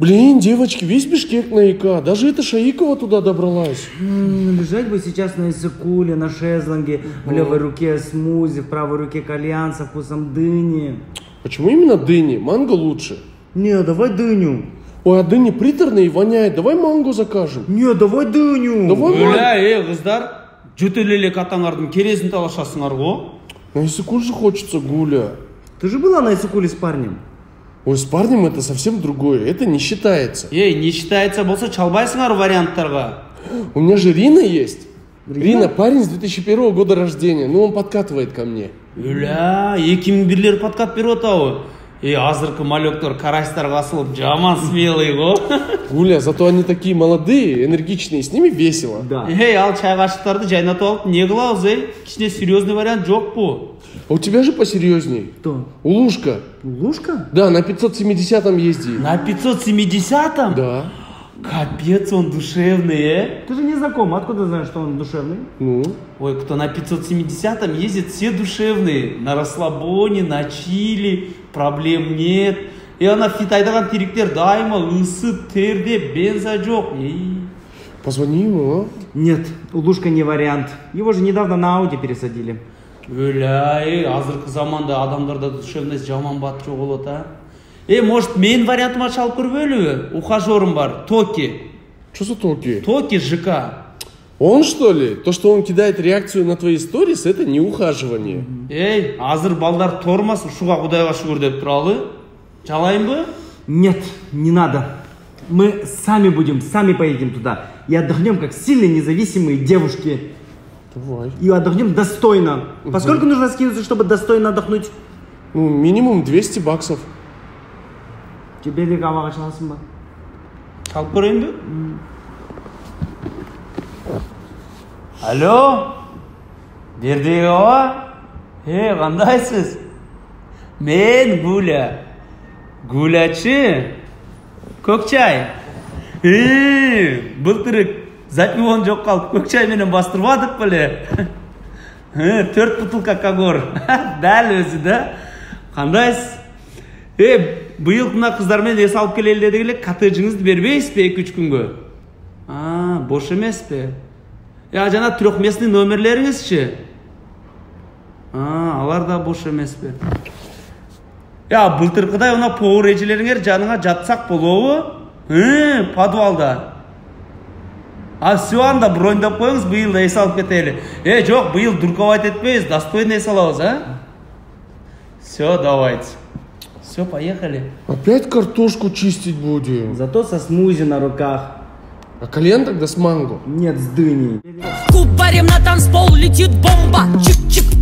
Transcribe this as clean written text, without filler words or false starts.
Блин, девочки, весь Бишкек на ика. Даже эта Шаикова туда добралась. Лежать бы сейчас на Иссыкуле, на шезлонге, в левой руке смузи, в правой руке кальян со вкусом дыни. Почему именно дыни? Манго лучше. Не, давай дыню. Ой, а дыни приторные и воняет. Давай манго закажем. Не, давай дыню. Давай манго. Қыздар, жөтелелек атаңардың кересін талашасыңар ғой. На Иссыкуль же хочется, Гуля. Ты же была на Иссыкуле с парнем? Ой, с парнем это совсем другое. Это не считается. Не считается болса чалбайсыңар варианттарға. У меня же Рина есть. Рина, парень с 2001 года рождения. Ну, он подкатывает ко мне. 2001 подкат беріп отауы. Азыркы малектор карастарға асылып жаман смелый ғой. Гуля, зато они такие молодые, энергичные, с ними весело. Да. Ал чай қашықтарды жайнатып алып, не қылауыз, кішіне серьезный вариант жоқ бұл. А у тебя же посерьезней. Кто? Улушка. Улушка? Да, на 570-м ездит. На 570-м? Да. Капец, он душевный, Ты же не знаком, откуда знаешь, что он душевный? Ну? Ой, кто на 570-м ездит, все душевные. На расслабоне, на чили, проблем нет. И она фитайдаган теректер дайма, ысып, терде, бенза жоқ. Позвони ему, а? Нет, Улушка не вариант. Его же недавно на Ауди пересадили. Азыркы заманда адамдарда душевность жаман бат жоқ олот, а? Может, мен вариантыма шалып көрбөлүбү? Ухажерым бар, Токи. Что за Токи? Токи ЖК. Он, что ли? То, что он кидает реакцию на твои сторис, это не ухаживание. Азыр балдар тормас, ушуга Кудайга шүгүр деп туралы. Жалайынбы? Нет, не надо. Мы сами поедем туда. И отдохнем, как сильные независимые девушки. Давай. И отдохнем достойно. Поскольку нужно скинуться, чтобы достойно отдохнуть? Ну, минимум 200 баксов. Тебе ли кавага чаласың ба? Шалып көрейін бе? Алло? Бердегі ава? Қандайсыз? Мен Гуля. Гулячы? Көк чай? Былтырык запивон жоқ қалып, көк чай менен бастырбадық біле. 4 бутылка Кагор. Дәл өзі да. Қандайсыз? Бұйыл мына қыздармен ес алып келелі дедігілі, коттеджіңізді бербейсіз бе 2-3 күнге? Бош емес пе? Жана трехместный номерлеріңіз ше? Алар да бош емес пе? Былтырқыдай ona повар ежелеріңер жаныңа жатсақ болуы? Подвалда. Все анда броньдап қойыңыз, бұйыл да ес алып кетелі. Жоқ, бұйыл дурковать етпейіз, достойно ес алауыз, а? Все, давайте. Все, поехали. Опять картошку чистить будем. Зато со смузи на руках. А кальян тогда с манго. Нет, с дыней. Кубарем на танцпол летит бомба. Чик-чик.